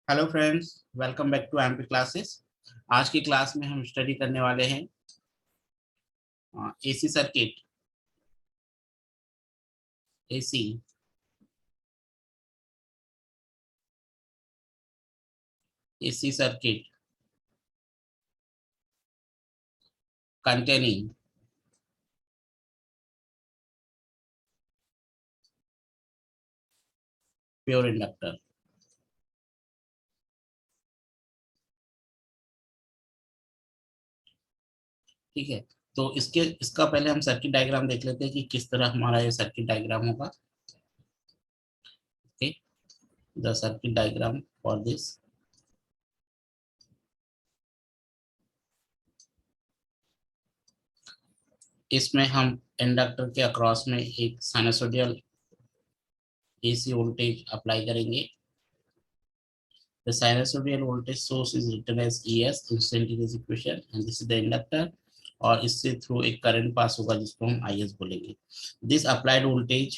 Hello friends, welcome back to MP classes. आज की class में हम स्टडी करने वाले हैं AC circuit, AC AC circuit containing pure inductor. ठीक है, तो इसका पहले हम सर्किट डायग्राम देख लेते हैं कि किस तरह हमारा ये सर्किट डायग्राम होगा। Okay, the circuit diagram for this. इसमें हम इंडक्टर के अक्रॉस में एक साइनसोइडल एसी वोल्टेज अप्लाई करेंगे। The sinusoidal voltage source is written as ES, instantaneous equation, and this is the inductor। और इससे थ्रू एक करंट पास होगा जिसको हम IS बोलेंगे। This applied voltage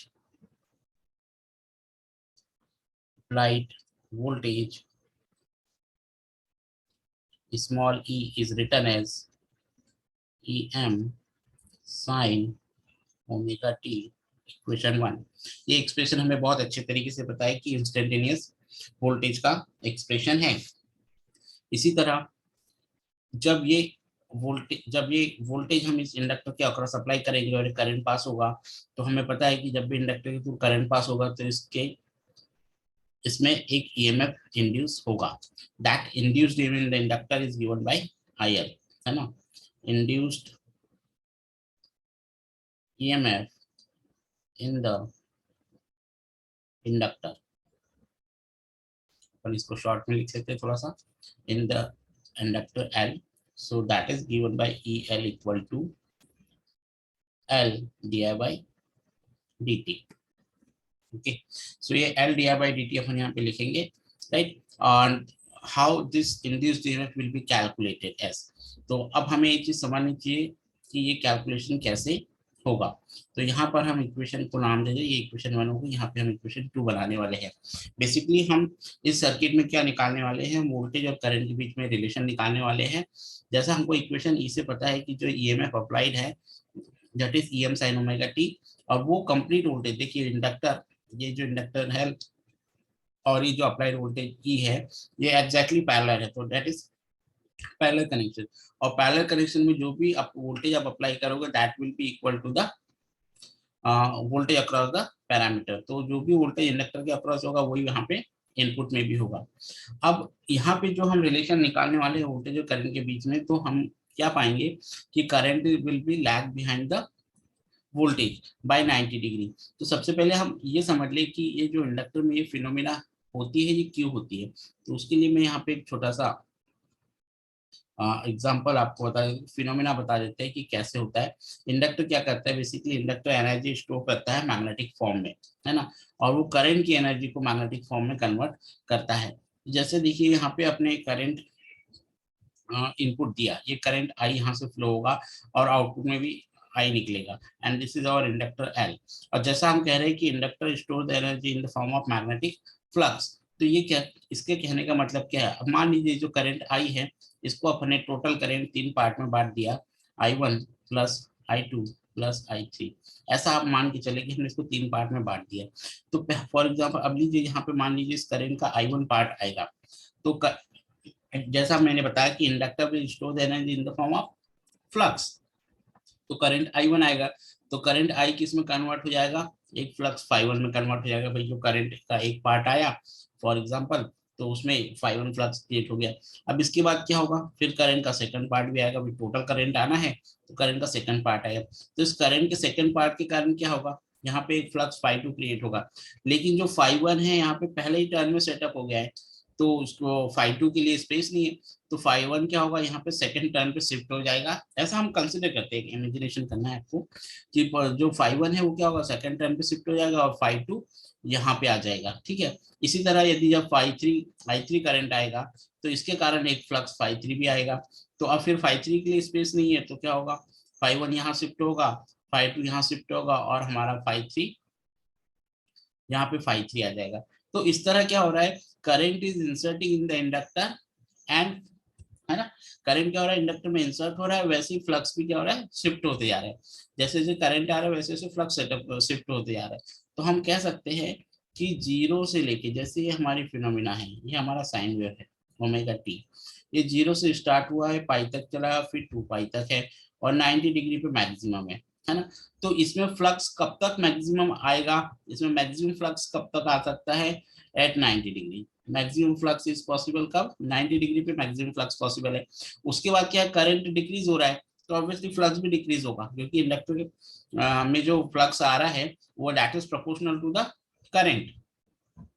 small e is written as EM sin omega T, equation 1। ये expression हमें बहुत अच्छे तरीके से पता है कि इंस्टेंटेनियस वोल्टेज का एक्सप्रेशन है। इसी तरह जब ये वोल्टेज हम इस इंडक्टर के अक्रॉस अप्लाई करेंगे और करंट पास होगा, तो हमें पता है कि जब भी इंडक्टर के थ्रू करंट पास होगा तो इसमें एक ईएमएफ इंड्यूस होगा। That induced in the inductor is given by IL, है ना। Induced EMF in the inductor, पर इसको शॉर्ट में लिख सकते हैं थोड़ा सा, in the inductor L. So that is given by EL equal to L di by dt। Okay, so ये L di by dt अपन यहाँ पे लिखेंगे, right? And how this induced EMF will be calculated as। तो अब हमें ये चीज समझनी चाहिए कि ये कैलकुलेशन कैसे होगा। तो यहाँ पर हम इक्वेशन को नाम दे दें, ये इक्वेशन 1 होगी, यहाँ पे हम इक्वेशन 2 बनाने वाले हैं। बेसिकली हम इस सर्किट में क्या निकालने वाले हैं, वोल्टेज और करंट के बीच में रिलेशन निकालने वाले हैं। जैसा हमको इक्वेशन ई से पता है कि जो ईएमएफ अप्लाइड है that is EM sign omega T, और वो कंप्लीट वोल्टेज, देखिए इंडक्टर, ये जो इंडक्टर है और ये जो अप्लाइड वोल्टेज ई है ये एग्जैक्टली पैरेलल है, तो दैट इज पैरेलल कनेक्शन। और पैरेलल कनेक्शन में जो भी आप वोल्टेज आप अप्लाई करोगे that will be equal to the voltage across the parameter. तो जो भी वोल्टेज इंडक्टर के अक्रॉस होगा वही यहाँ पे इनपुट में भी होगा। अब यहाँ पे जो हम रिलेशन निकालने वाले हैं वोल्टेज और करंट के बीच में, तो हम क्या पाएंगे कि current will be lag behind the voltage bye 90 degree. तो सबसे पहले हम ये समझ ले कि ये जो इंडक्टर में ये फिनोमिना होती है ये क्यों होती है। तो उसके लिए मैं यहाँ पे एक छोटा सा एग्जाम्पल आपको फिनोमिना बता देते हैं कि कैसे होता है। इंडक्टर क्या करता है, बेसिकली इंडक्टर एनर्जी स्टोर करता है मैग्नेटिक फॉर्म में, है ना, और वो करंट की एनर्जी को मैग्नेटिक फॉर्म में कन्वर्ट करता है। जैसे देखिए यहाँ पे अपने करंट इनपुट दिया, ये करंट आई यहाँ से फ्लो होगा और आउटपुट में भी आई निकलेगा, and this is our inductor L. और जैसा हम कह रहे हैं कि inductor store the energy in the form of magnetic flux, तो ये क्या, इसके कहने का मतलब क्या है। अब मान लीजिए जो करंट आई है इसको अपने टोटल करंट 3 पार्ट में बांट दिया, I1 plus I2 plus I3। ऐसा आप मान के चले कि हमने इसको 3 पार्ट में बांट दिया। तो फॉर एग्जाम्पल अब लीजिए यहाँ पे मान लीजिए इस करंट का I1 पार्ट आएगा, तो जैसा मैंने बताया कि inductor will store the energy in the form of flux, तो करंट I1 आएगा, तो करंट I किस में कन्वर्ट हो जाएगा, एक फ्लक्स Φ1 में कन्वर्ट हो जाएगा। भाई जो करंट का एक पार्ट आया फॉर एग्जांपल, तो उसमें Φ1 फ्लक्स क्रिएट हो गया। अब इसके बाद क्या होगा, फिर करंट का सेकंड पार्ट भी आएगा, भाई टोटल करंट आना है तो करंट का सेकंड पार्ट आएगा। तो इस करंट के सेकंड पार्ट के कारण क्या होगा, यहाँ पे एक फ्लक्स Φ2 क्रिएट होगा, लेकिन जो Φ1 है यहाँ पे पहले ही टर्न में सेटअप हो गया है, तो उसको Φ2 के लिए स्पेस नहीं है, तो Φ1 क्या होगा, यहाँ पे सेकंड टर्न पे शिफ्ट हो जाएगा। ऐसा हम कंसिडर करते हैं, इमेजिनेशन करना है आपको कि जो Φ1 है वो क्या होगा, सेकंड टर्न पे शिफ्ट हो जाएगा और Φ2 यहाँ पे आ जाएगा। ठीक है, इसी तरह यदि जब I3 करंट आएगा तो इसके कारण एक फ्लक्स Φ3 भी आएगा। तो अब फिर Φ3 के लिए स्पेस नहीं है, तो क्या होगा, Φ1 यहाँ शिफ्ट होगा, Φ2 यहाँ शिफ्ट होगा और हमारा Φ3 यहाँ पे Φ3 आ जाएगा। तो इस तरह क्या हो रहा है, current is inserting in the inductor and, है ना, करंट क्या हो रहा है, इंडक्टर में इंसर्ट हो रहा है, वैसे ही फ्लक्स भी क्या हो रहा है, शिफ्ट होते जा रहा है। जैसे जैसे करंट आ रहा है वैसे वैसे फ्लक्स सेटअप शिफ्ट होते जा रहा है। तो हम कह सकते हैं कि जीरो से लेके, जैसे ये हमारी फिनोमिना है, ये हमारा साइन वेव है ओमेगा टी, ये जीरो से स्टार्ट हुआ है, पाई तक चला, फिर 2 पाई तक है, और 90 डिग्री पे मैक्सिमम है ना। तो इसमें फ्लक्स कब तक मैक्सिमम आएगा, इसमें मैक्सिमम फ्लक्स कब तक आ सकता है, at 90 degree. Maximum flux is possible कब, 90 डिग्री पे मैक्सिमम फ्लक्स पॉसिबल है। उसके बाद क्या है, करंट डिक्रीज हो रहा है, तो ऑब्वियसली फ्लक्स भी डिक्रीज होगा, क्योंकि इंडक्टर में जो फ्लक्स आ रहा है वो that is proportional to the current.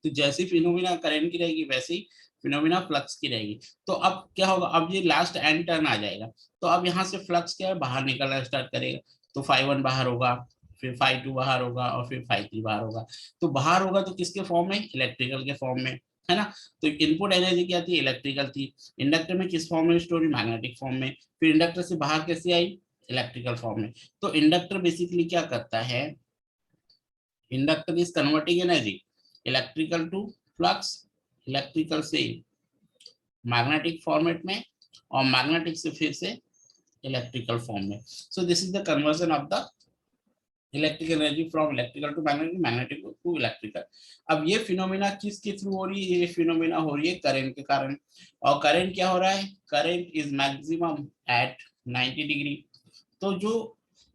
तो जैसी फिनोमिना करंट की रहेगी वैसे ही फिनोमिना फ्लक्स की रहेगी। तो अब क्या होगा, अब ये लास्ट एंड टर्न आ जाएगा, तो अब यहाँ से फ्लक्स क्या है, बाहर निकलना स्टार्ट करेगा। तो φ1 बाहर होगा, फिर φ2 बाहर होगा, और फिर φ3 बाहर होगा। तो बाहर होगा तो किसके फॉर्म में, इलेक्ट्रिकल के फॉर्म में, है ना। तो इनपुट एनर्जी क्या थी, इलेक्ट्रिकल थी। इंडक्टर में किस फॉर्म में स्टोर हुई, मैग्नेटिक फॉर्म में। फिर इंडक्टर से बाहर कैसे आई, इलेक्ट्रिकल फॉर्म में। तो इंडक्टर बेसिकली क्या करता है, inductor is converting energy electrical to flux, electrical से मैग्नेटिक फॉर्मेट में, और मैग्नेटिक से फिर से इलेक्ट्रिकल फॉर्म में। So this is the conversion of the electric energy from electrical to magnetic, magnetic to electrical. अब ये फिनोमिना किसके थ्रू हो रही है, ये फिनोमिना हो रही है करंट के कारण। और करंट क्या हो रहा है, current is maximum at 90 degree. तो जो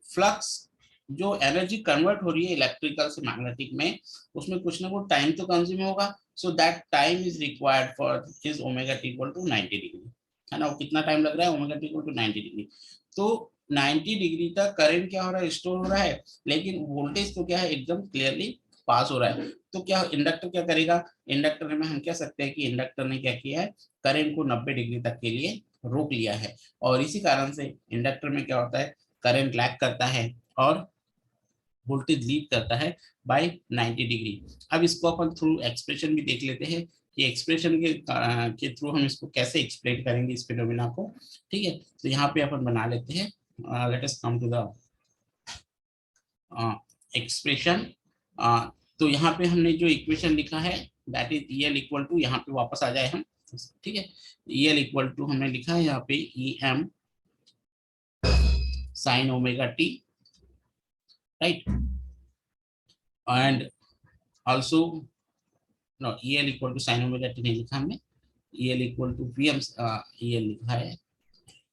फ्लक्स, जो एनर्जी कन्वर्ट हो रही है इलेक्ट्रिकल से मैग्नेटिक में, उसमें कुछ ना कुछ टाइम तो कंज्यूम होगा। So that time is required for his omega t equal to 90 degree, है ना। वो कितना टाइम लग रहा है, omega t equal to 90 degree. तो 90 डिग्री तक करंट क्या हो रहा है, स्टोर हो रहा है, लेकिन वोल्टेज तो क्या है, एकदम क्लियरली पास हो रहा है। तो क्या इंडक्टर क्या करेगा, इंडक्टर में हम कह सकते हैं कि इंडक्टर ने क्या किया है, करंट को 90 डिग्री तक के लिए रोक लिया है। और इसी कारण से इंडक्टर में क्या होता है, करंट लैग करता है और वोल्टेज लीड करता है बाय 90 डिग्री। अब इसको अपन थ्रू एक्सप्रेशन भी देख लेते हैं कि एक्सप्रेशन के थ्रू हम इसको कैसे एक्सप्लेन करेंगे इस फिनोमिना को। ठीक है, तो यहाँ पे अपन बना लेते हैं, let us come to the expression. तो यहाँ पे हमने जो इक्वेशन लिखा है that is E L equal to, यहाँ पे वापस आ जाए हम, ठीक है। ई एल इक्वल टू हमने लिखा है यहाँ पे E M sine omega t, right, and also no, E L equal to sine omega t नहीं लिखा हमने, E L equal to V M, E L लिखा है,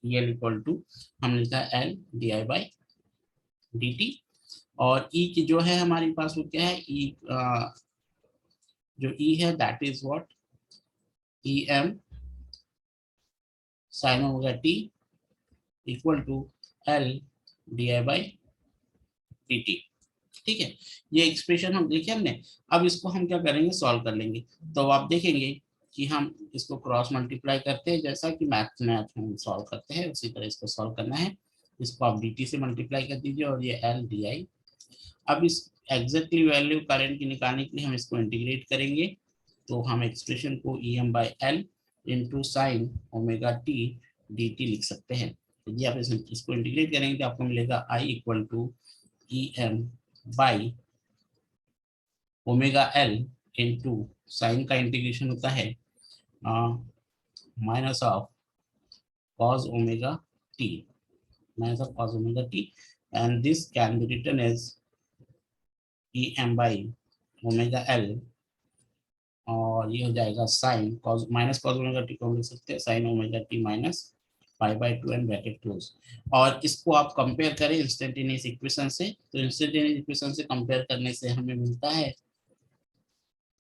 ई एल इक्वल टू हमने लिखा है L D I by D T. और E की जो है हमारे पास वो क्या है, ई जो ई है that is what, E M sine omega t equal to L D I by D T. ठीक है, ये एक्सप्रेशन हम देखे हमने। अब इसको हम क्या करेंगे, सॉल्व कर लेंगे। तो आप देखेंगे कि हम इसको क्रॉस मल्टीप्लाई करते हैं, जैसा कि मैथ में हम सॉल्व करते हैं उसी तरह इसको सॉल्व करना है। इसको आप डी टी से मल्टीप्लाई कर दीजिए और ये एल डी आई। अब इस एग्जैक्टली वैल्यू करंट की निकालने के लिए हम इसको इंटीग्रेट करेंगे। तो हम एक्सप्रेशन को E M by L into sine omega t D T लिख सकते हैं। तो ये आप इसको इंटीग्रेट करेंगे तो आपको मिलेगा I equal to E M by omega L into sine का इंटीग्रेशन होता है minus of cos omega T, minus of cos omega T, and this can be written as E M by omega L, और ये हो जाएगा sine cos, minus cos omega T को हम लिख सकते हैं sine omega T minus pi by 2 and bracket close. और इसको आप कंपेयर करें इंस्टेंटेनियस इक्वेशन से, तो इंस्टेंटेनियस इक्वेशन से कंपेयर करने से हमें मिलता है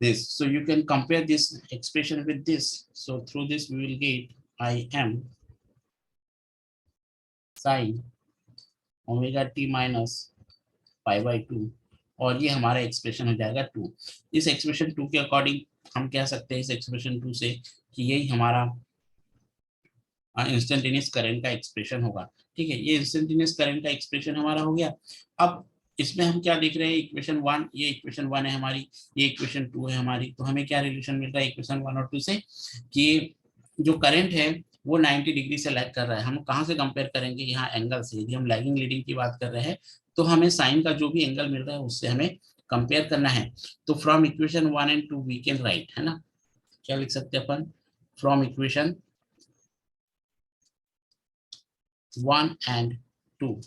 this. So you can compare this expression with this. So through this we will get I m sin omega t minus pi by 2, और ये हमारा एक्सप्रेशन हो जाएगा 2। इस एक्सप्रेशन 2 के अकॉर्डिंग हम कह सकते हैं इस एक्सप्रेशन 2 से कि यही हमारा इंस्टेंटेनियस करंट का एक्सप्रेशन होगा। ठीक है, ये इंस्टेंटेनियस करंट का एक्सप्रेशन हमारा हो गया। अब इसमें हम क्या देख रहे हैं, इक्वेशन 1, ये इक्वेशन 1 है हमारी, ये इक्वेशन 2 है हमारी। तो हमें क्या रिलेशन मिल रहा है इक्वेशन 1 और 2 से, कि जो करंट है वो 90 डिग्री से लैग कर रहा है। हम कहाँ से कंपेयर करेंगे, यहाँ एंगल से। यदि हम लैगिंग लीडिंग की बात कर रहे हैं तो हमें साइन का जो भी एंगल मिल रहा है उससे हमें कंपेयर करना है तो from equation 1 and 2 we can write, है ना, क्या लिख सकते हैं अपन, फ्रॉम इक्वेशन 1 एंड 2।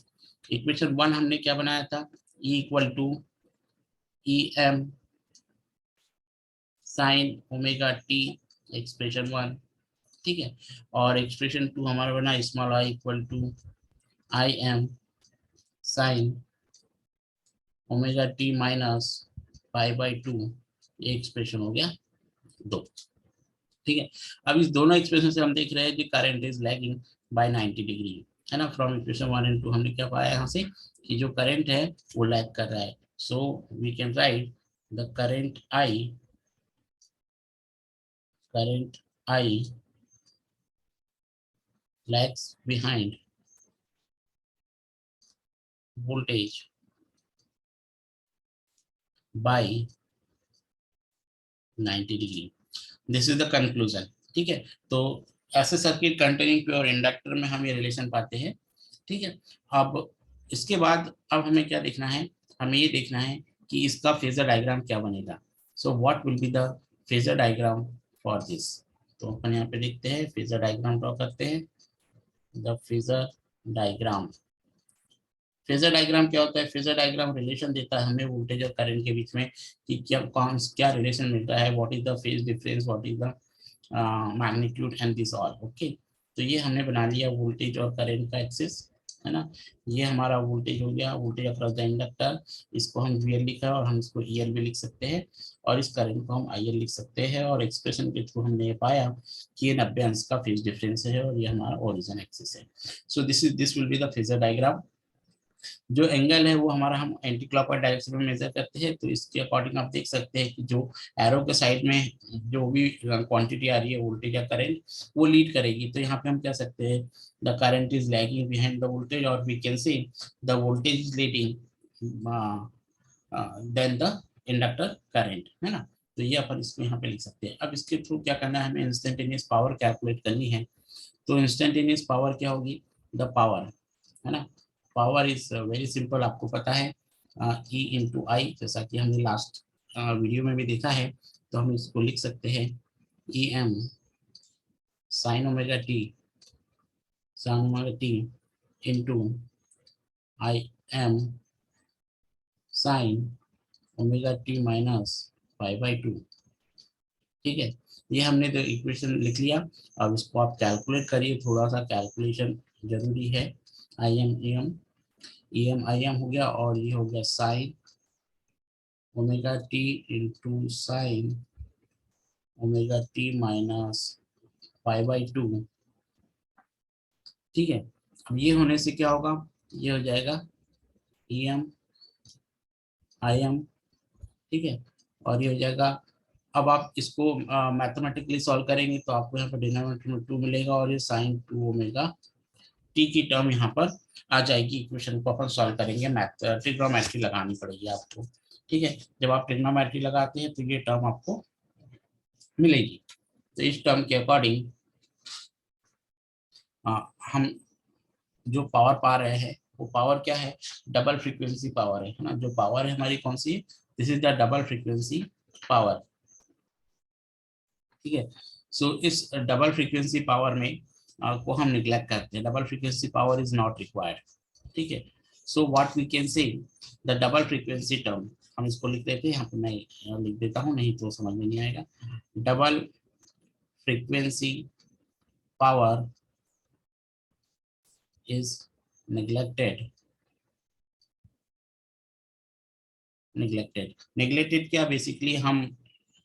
इक्वेशन 1 हमने क्या बनाया था, E equal to EM sine omega T, expression 1, ठीक है। और एक्सप्रेशन 2 हमारा बना small I equal to IM sine omega T minus π/2, ये एक्सप्रेशन हो गया 2, ठीक है। अब इस दोनों एक्सप्रेशन से हम देख रहे हैं कि current is lagging by 90 degree, है ना। फ्रॉम इक्वेशन 1 एंड 2 हमने क्या पाया यहाँ से कि जो करंट है वो लैग कर रहा है, so we can write the current I lags behind voltage by 90 degree. This is the conclusion, ठीक है। तो ऐसे सर्किट कंटेनिंग प्योर इंडक्टर में हम ये रिलेशन पाते हैं, ठीक है। अब इसके बाद अब हमें क्या देखना है, हमें ये देखना है कि इसका फेजर डायग्राम क्या बनेगा। So what will be the phasor diagram for this. तो अपन यहाँ पे देखते हैं, फेजर डायग्राम ड्रॉ करते हैं। The phasor diagram, phasor diagram क्या होता है, फेजर डायग्राम रिलेशन देता है हमें वोल्टेज और करंट के बीच में कि क्या रिलेशन मिलता है, what is the phase difference, what is the magnitude and this all, okay. तो ये हमने बना लिया वोल्टेज और करंट का एक्सिस, है ना। ये हमारा वोल्टेज हो गया, वोल्टेज अक्रॉस द इंडक्टर, इसको हम VL लिखा और हम इसको EL भी लिख सकते हैं, और इस करंट को हम IL लिख सकते हैं। और एक्सप्रेशन के थ्रू हमने ये पाया कि ये 90 अंश का फेज डिफरेंस है और ये हमारा ओरिजिन एक्सिस है। So this will be the phasor diagram. जो एंगल है वो हमारा हम एंटी क्लॉकवाइज डायरेक्शन में मेजर करते हैं, तो इसके अकॉर्डिंग आप देख सकते हैं कि जो एरो के साइड में जो भी क्वांटिटी आ रही है वोल्टेज या करंट वो लीड करेगी। तो यहाँ पे हम कह सकते हैं the current is lagging behind the voltage, और we can say the voltage is leading than the inductor current, है ना। तो ये अपन इसको यहाँ पे लिख सकते हैं। अब इसके थ्रू क्या करना है, हमें इंस्टेंटेनियस पावर कैलकुलेट करनी है। तो इंस्टेंटेनियस पावर क्या होगी, द पावर, है ना। पावर इज वेरी सिंपल, आपको पता है E इंटू आई, जैसा कि हमने लास्ट वीडियो में भी देखा है। तो हम इसको लिख सकते हैं EM sine omega T into IM sine omega T minus π/2, ठीक है। ये हमने तो इक्वेशन लिख लिया। अब इसको आप कैलकुलेट करिए, थोड़ा सा कैलकुलेशन जरूरी है। EM हो गया, और ये हो गया sine omega T into sine omega T minus π/2, ठीक है। अब ये होने से क्या होगा, ये हो जाएगा EM ठीक है, और ये हो जाएगा। अब आप इसको मैथमेटिकली सॉल्व करेंगे तो आपको यहाँ पर डिनोमिनेटर में 2 मिलेगा, और ये साइन 2 ओमेगा टी की टर्म यहाँ पर आ जाएगी। इक्वेशन को अपन सॉल्व करेंगे, मैथ ट्रिग्नोमेट्री लगानी पड़ेगी आपको, ठीक है। जब आप ट्रिग्नोमेट्री लगाते हैं तो ये टर्म आपको मिलेगी। तो इस टर्म के अकॉर्डिंग हम जो पावर पा रहे हैं वो पावर क्या है, डबल फ्रीक्वेंसी पावर है ना। जो पावर है हमारी कौन सी है, this is the double frequency power, ठीक है। सो इस डबल फ्रीक्वेंसी पावर में को हम निग्लेक्ट करते हैं, double frequency power is not required, ठीक है। So what we can say the double frequency term, हम इसको लिख देते हैं यहाँ पे, मैं लिख देता हूँ नहीं तो समझ में नहीं आएगा। Double frequency power is neglected neglected क्या, बेसिकली हम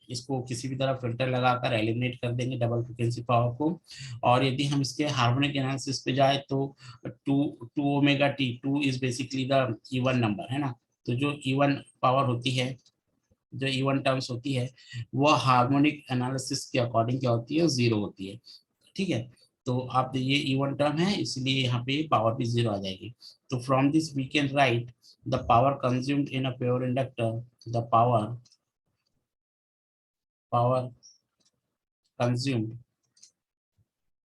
इसको किसी भी तरह फिल्टर लगाकर एलिमिनेट कर देंगे डबल फ्रीक्वेंसी पावर को। और यदि हम इसके हार्मोनिक एनालिसिस पे जाए तो to two omega t, two is basically the even number, है ना। तो जो इवन पावर होती है, जो इवन टर्म्स होती है, वो हार्मोनिक एनालिसिस के अकॉर्डिंग क्या होती है, जीरो होती है, ठीक है। तो आप ये इवन टर्म है इसलिए यहाँ पे पावर भी जीरो आ जाएगी। तो from this we can write the power consumed in a pure inductor, the power consumed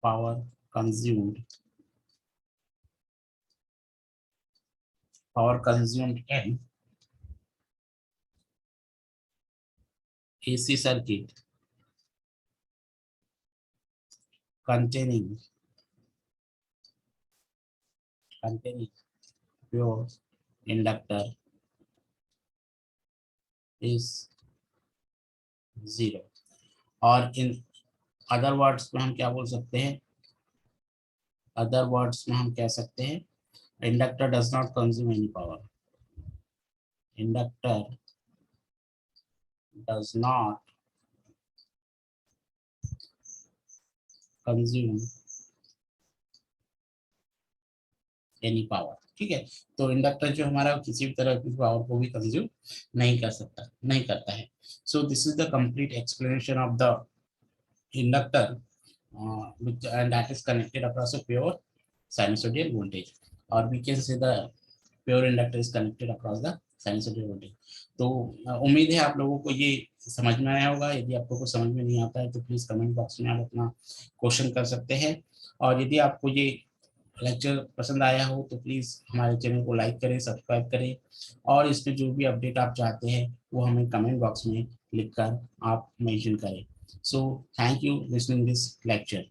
power consumed power consumed in AC circuit containing pure inductor is 0। और इन अदर वर्ड्स में हम क्या बोल सकते हैं, अदर वर्ड्स में हम कह सकते हैं inductor does not consume any power, inductor does not consume any power. ठीक है, तो इंडक्टर जो हमारा किसी भी तरह की पावर को भी कंज्यूम नहीं कर सकता, नहीं करता है। सो this is the complete explanation of the inductor and that is connected across a pure sinusoidal voltage, or we can say the pure inductor is connected across the sinusoidal voltage। तो उम्मीद है आप लोगों को ये समझ में आया होगा। यदि आपको कुछ समझ में नहीं आता है तो प्लीज कमेंट बॉक्स में आप अपना क्वेश्चन कर सकते हैं। और यदि आपको ये लेक्चर पसंद आया हो तो प्लीज हमारे चैनल को लाइक करें, सब्सक्राइब करें, और इस पे जो भी अपडेट आप चाहते हैं वो हमें कमेंट बॉक्स में लिखकर आप मेंशन करें। So thank you listening this lecture.